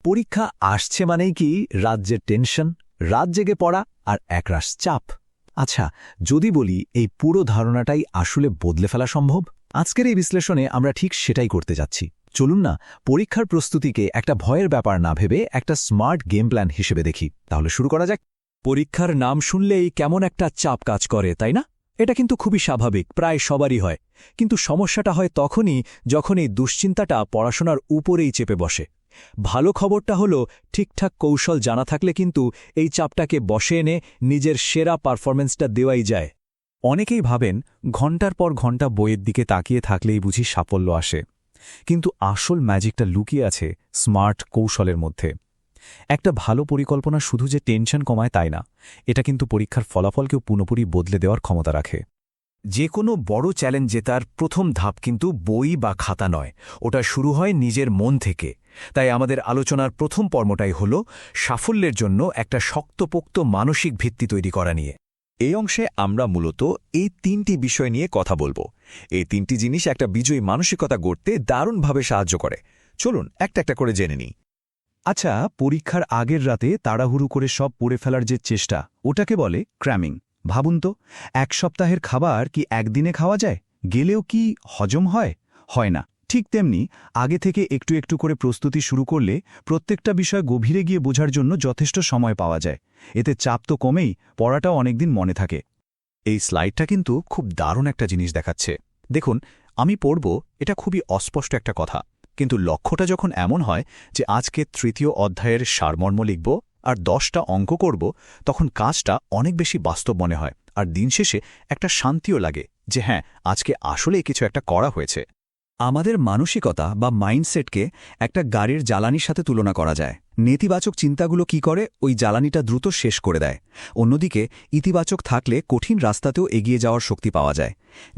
পরীক্ষা আসছে মানেই কি রাজ্যের টেনশন, রাত জেগে পড়া আর একরাশ চাপ। আচ্ছা, যদি বলি এই পুরো ধারণাটাই আসলে বদলে ফেলা সম্ভব? আজকের এই বিশ্লেষণে আমরা ঠিক সেটাই করতে যাচ্ছি। চলুন না পরীক্ষার প্রস্তুতিকে একটা ভয়ের ব্যাপার না ভেবে একটা স্মার্ট গেম প্ল্যান হিসেবে দেখি। তাহলে শুরু করা যাক। পরীক্ষার নাম শুনলেই কেমন একটা চাপ কাজ করে, তাই না? এটা কিন্তু খুবই স্বাভাবিক, প্রায় সবারই হয়। কিন্তু সমস্যাটা হয় তখনই যখন এই দুশ্চিন্তাটা পড়াশোনার উপরেই চেপে বসে। ভালো খবরটা হলো, ঠিকঠাক কৌশল জানা থাকলে কিন্তু এই চাপটাকে বসে এনে নিজের সেরা পারফরম্যান্সটা দেওয়াই যায়। অনেকেই ভাবেন ঘণ্টার পর ঘণ্টা বইয়ের দিকে তাকিয়ে থাকলেই বুঝি সাফল্য আসে, কিন্তু আসল ম্যাজিকটা লুকিয়ে আছে স্মার্ট কৌশলের মধ্যে। একটা ভালো পরিকল্পনা শুধু যে টেনশন কমায় তাই না, এটা কিন্তু পরীক্ষার ফলাফলকেও পুরোপুরি বদলে দেওয়ার ক্ষমতা রাখে। যে কোনো বড় চ্যালেঞ্জ জেতার প্রথম ধাপ কিন্তু বই বা খাতা নয়, ওটা শুরু হয় নিজের মন থেকে। তাই আমাদের আলোচনার প্রথম পর্বটাই হল সাফল্যের জন্য একটা শক্তপোক্ত মানসিক ভিত্তি তৈরি করা নিয়ে। এই অংশে আমরা মূলত এই তিনটি বিষয় নিয়ে কথা বলবো। এই তিনটি জিনিস একটা বিজয়ী মানসিকতা গড়তে দারুণভাবে সাহায্য করে। চলুন একটা একটা করে জেনে নিই। আচ্ছা, পরীক্ষার আগের রাতে তাড়াহুড়ো করে সব পড়ে ফেলার যে চেষ্টা, ওটাকে বলে ক্র্যামিং। ভাবুন তো, এক সপ্তাহের খাবার কি একদিনে খাওয়া যায়? গেলেও কি হজম হয়? হয় না। ঠিক তেমনি আগে থেকে একটু একটু করে প্রস্তুতি শুরু করলে প্রত্যেকটা বিষয় গভীরে গিয়ে বোঝার জন্য যথেষ্ট সময় পাওয়া যায়। এতে চাপ তো কমেই, পড়াটাও অনেকদিন মনে থাকে। এই স্লাইডটা কিন্তু খুব দারুণ একটা জিনিস দেখাচ্ছে। দেখুন, আমি পড়ব, এটা খুবই অস্পষ্ট একটা কথা, কিন্তু লক্ষ্যটা যখন এমন হয় যে আজকে তৃতীয় অধ্যায়ের সারমর্ম লিখব আর 10টা অঙ্ক করব, তখন কাজটা অনেক বেশি বাস্তব মনে হয়। আর দিন শেষে একটা শান্তিও লাগে যে হ্যাঁ, আজকে আসলে কিছু একটা করা হয়েছে। আমাদের মানসিকতা বা মাইন্ডসেটকে একটা গাড়ির জ্বালানির সাথে তুলনা করা যায়। নেতিবাচক চিন্তাগুলো কি করে? ওই জ্বালানিটা দ্রুত শেষ করে দেয়। অন্যদিকে ইতিবাচক থাকলে কঠিন রাস্তাতেও এগিয়ে যাওয়ার শক্তি পাওয়া যায়।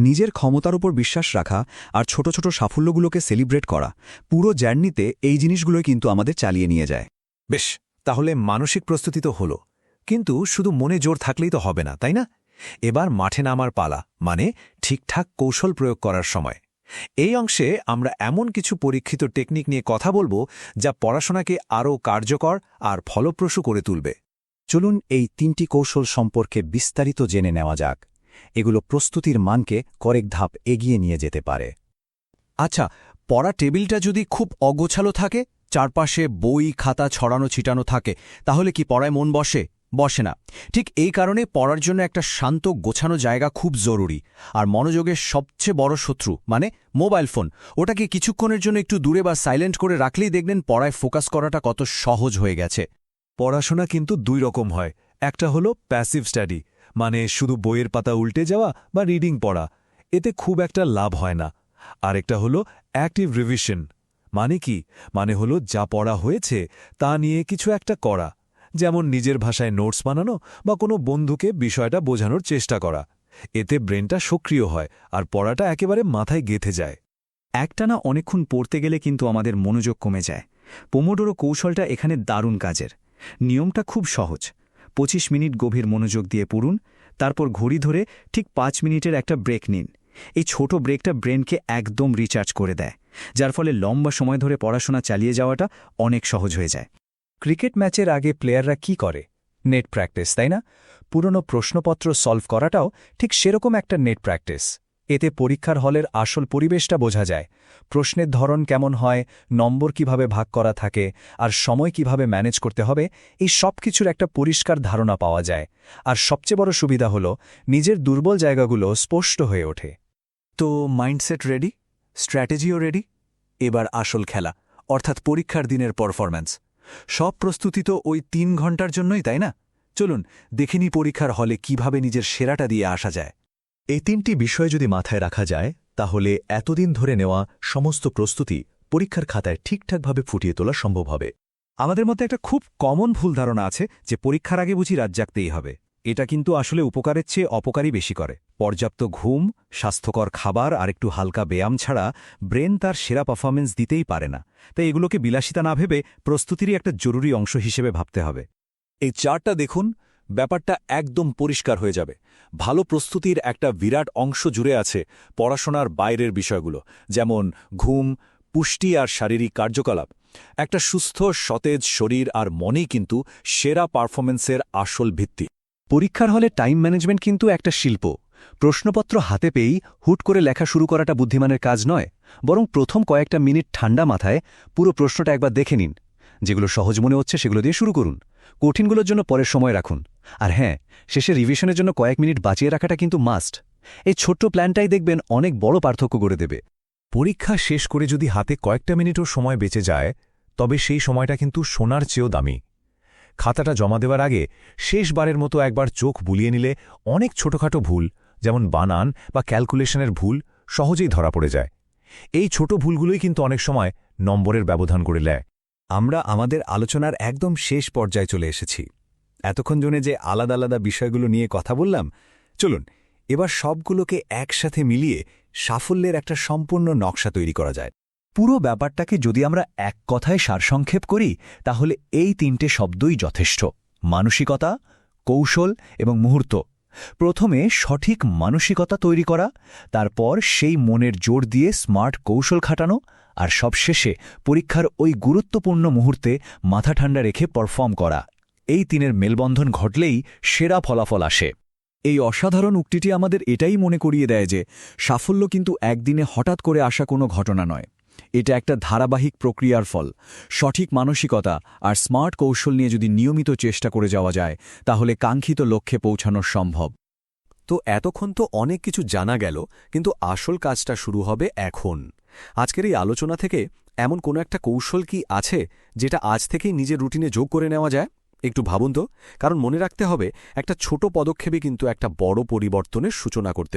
নিজের ক্ষমতার উপর বিশ্বাস রাখা আর ছোট ছোট সাফল্যগুলোকে সেলিব্রেট করা, পুরো জার্নিতে এই জিনিসগুলোই কিন্তু আমাদের চালিয়ে নিয়ে যায়। বেশ, তাহলে মানসিক প্রস্তুতি তো হলো, কিন্তু শুধু মনে জোর থাকলেই তো হবে না, তাই না? এবার মাঠে নামার পালা, মানে ঠিকঠাক কৌশল প্রয়োগ করার সময়। এই অংশে আমরা এমন কিছু পরীক্ষিত টেকনিক নিয়ে কথা বলবো যা পড়াশোনাকে আরও কার্যকর আর ফলপ্রসূ করে তুলবে। চলুন এই তিনটি কৌশল সম্পর্কে বিস্তারিত জেনে নেওয়া যাক। এগুলো প্রস্তুতির মানকে কয়েক ধাপ এগিয়ে নিয়ে যেতে পারে। আচ্ছা, পড়া টেবিলটা যদি খুব অগোছালো থাকে, চারপাশে বই খাতা ছড়ানো ছিটানো থাকে, তাহলে কি পড়ায় মন বসে? বসে না। ঠিক এই কারণে পড়ার জন্য একটা শান্ত গোছানো জায়গা খুব জরুরি। আর মনোযোগের সবচেয়ে বড় শত্রু মানে মোবাইল ফোন, ওটাকে কিছুক্ষণের জন্য একটু দূরে বা সাইলেন্ট করে রাখলেই দেখবেন পড়ায় ফোকাস করাটা কত সহজ হয়ে গেছে। পড়াশোনা কিন্তু দুই রকম হয়। একটা হলো প্যাসিভ স্টাডি, মানে শুধু বইয়ের পাতা উল্টে যাওয়া বা রিডিং পড়া, এতে খুব একটা লাভ হয় না। আরেকটা হলো অ্যাক্টিভ রিভিশন। মানে কি? মানে হলো যা পড়া হয়েছে তা নিয়ে কিছু একটা করা, যেমন নিজের ভাষায় নোটস বানানো বা কোনো বন্ধুকে বিষয়টা বোঝানোর চেষ্টা করা। এতে ব্রেনটা সক্রিয় হয় আর পড়াটা একেবারে মাথায় গেঁথে যায়। একটানা অনেকক্ষণ পড়তে গেলে কিন্তু আমাদের মনোযোগ কমে যায়। পোমোডোরো কৌশলটা এখানে দারুণ কাজের। নিয়মটা খুব সহজ। 25 মিনিট গভীর মনোযোগ দিয়ে পড়ুন, তারপর ঘড়ি ধরে ঠিক 5 মিনিটের একটা ব্রেক নিন। এই ছোট ব্রেকটা ব্রেনকে একদম রিচার্জ করে দেয়, যার ফলে লম্বা সময় ধরে পড়াশোনা চালিয়ে যাওয়াটা অনেক সহজ হয়ে যায়। ক্রিকেট ম্যাচের আগে প্লেয়াররা কি করে? নেট প্র্যাকটিস, তাই না? পুরনো প্রশ্নপত্র সলভ করাটাও ঠিক সেরকম একটা নেট প্র্যাকটিস। এতে পরীক্ষার হলের আসল পরিবেশটা বোঝা যায়। প্রশ্নের ধরন কেমন হয়, নম্বর কিভাবে ভাগ করা থাকে, আর সময় কিভাবে ম্যানেজ করতে হবে, এই সব কিছুর একটা পরিষ্কার ধারণা পাওয়া যায়। আর সবচেয়ে বড় সুবিধা হলো নিজের দুর্বল জায়গাগুলো স্পষ্ট হয়ে ওঠে। তো মাইন্ডসেট রেডি, স্ট্র্যাটেজিও রেডি। এবার আসল খেলা, অর্থাৎ পরীক্ষার দিনের পারফরম্যান্স। সব প্রস্তুতি তো ওই 3 ঘন্টার জন্যই, তাই না? চলুন দেখিনি পরীক্ষার হলে কিভাবে নিজের সেরাটা দিয়ে আসা যায়। এই তিনটি বিষয় যদি মাথায় রাখা যায়, তাহলে এতদিন ধরে নেওয়া সমস্ত প্রস্তুতি পরীক্ষার খাতায় ঠিকঠাকভাবে ফুটিয়ে তোলা সম্ভব হবে। আমাদের মধ্যে একটা খুব কমন ভুল ধারণা আছে যে পরীক্ষার আগে বুঝি রাত জাগতেই হবে। এটা কিন্তু আসলে উপকারের চেয়ে অপকারই বেশি করে। পর্যাপ্ত ঘুম, স্বাস্থ্যকর খাবার আর একটু হালকা ব্যায়াম ছাড়া ব্রেন তার সেরা পারফরমেন্স দিতেই পারে না। তাই এগুলোকে বিলাসিতা না ভেবে প্রস্তুতিরই একটা জরুরি অংশ হিসেবে ভাবতে হবে। এই চার্টটা দেখুন, ব্যাপারটা একদম পরিষ্কার হয়ে যাবে। ভালো প্রস্তুতির একটা বিরাট অংশ জুড়ে আছে পড়াশোনার বাইরের বিষয়গুলো, যেমন ঘুম, পুষ্টি আর শারীরিক কার্যকলাপ। একটা সুস্থ সতেজ শরীর আর মনই কিন্তু সেরা পারফরমেন্সের আসল ভিত্তি। পরীক্ষার হলে টাইম ম্যানেজমেন্ট কিন্তু একটা শিল্প। প্রশ্নপত্র হাতে পেয়েই হুট করে লেখা শুরু করাটা বুদ্ধিমানের কাজ নয়, বরং প্রথম কয়েকটা মিনিট ঠান্ডা মাথায় পুরো প্রশ্নটা একবার দেখে নিন। যেগুলো সহজ মনে হচ্ছে সেগুলো দিয়ে শুরু করুন, কঠিনগুলোর জন্য পরের সময় রাখুন। আর হ্যাঁ, শেষে রিভিশনের জন্য কয়েক মিনিট বাঁচিয়ে রাখাটা কিন্তু মাস্ট। এই ছোট্ট প্ল্যানটাই দেখবেন অনেক বড় পার্থক্য করে দেবে। পরীক্ষা শেষ করে যদি হাতে কয়েকটা মিনিটও সময় বেঁচে যায়, তবে সেই সময়টা কিন্তু সোনার চেয়েও দামি। খাতাটা জমা দেওয়ার আগে শেষবারের মতো একবার চোখ বুলিয়ে নিলে অনেক ছোটখাটো ভুল, যেমন বানান বা ক্যালকুলেশনের ভুল, সহজেই ধরা পড়ে যায়। এই ছোট ভুলগুলোই কিন্তু অনেক সময় নম্বরের ব্যবধান করে নেয়। আমরা আমাদের আলোচনার একদম শেষ পর্যায়ে চলে এসেছি। এতক্ষণ জন্য যে আলাদা আলাদা বিষয়গুলো নিয়ে কথা বললাম, চলুন এবার সবগুলোকে একসাথে মিলিয়ে সাফল্যের একটা সম্পূর্ণ নকশা তৈরি করা যায়। পুরো ব্যাপারটাকে যদি আমরা এক কথায় সারসংক্ষেপ করি, তাহলে এই 3টে শব্দই যথেষ্ট: মানসিকতা, কৌশল এবং মুহূর্ত। প্রথমে সঠিক মানসিকতা তৈরি করা, তারপর সেই মনের জোর দিয়ে স্মার্ট কৌশল খাটানো, আর সবশেষে পরীক্ষার ওই গুরুত্বপূর্ণ মুহূর্তে মাথা ঠান্ডা রেখে পারফর্ম করা। এই 3-এর মেলবন্ধন ঘটলেই সেরা ফলাফল আসে। এই অসাধারণ উক্তিটি আমাদের এটাই মনে করিয়ে দেয় যে সাফল্য কিন্তু একদিনে হঠাৎ করে আসা কোনো ঘটনা নয়। এটা একটা ধারাবাহিক প্রক্রিয়ার ফল। সঠিক মানসিকতা আর স্মার্ট কৌশল নিয়ে যদি নিয়মিত চেষ্টা করে যাওয়া যায়, তাহলে কাঙ্ক্ষিত লক্ষ্যে পৌঁছানো সম্ভব। তো এতক্ষণ তো অনেক কিছু জানা গেল, কিন্তু আসল কাজটা শুরু হবে এখন। আজকের এই আলোচনা থেকে এমন কোনো একটা কৌশল কি আছে যেটা আজ থেকেই নিজের রুটিনে যোগ করে নেওয়া যায়? একটু ভাবুন তো, কারণ মনে রাখতে হবে একটা ছোট পদক্ষেপই কিন্তু একটা বড় পরিবর্তনের সূচনা করতে পারে।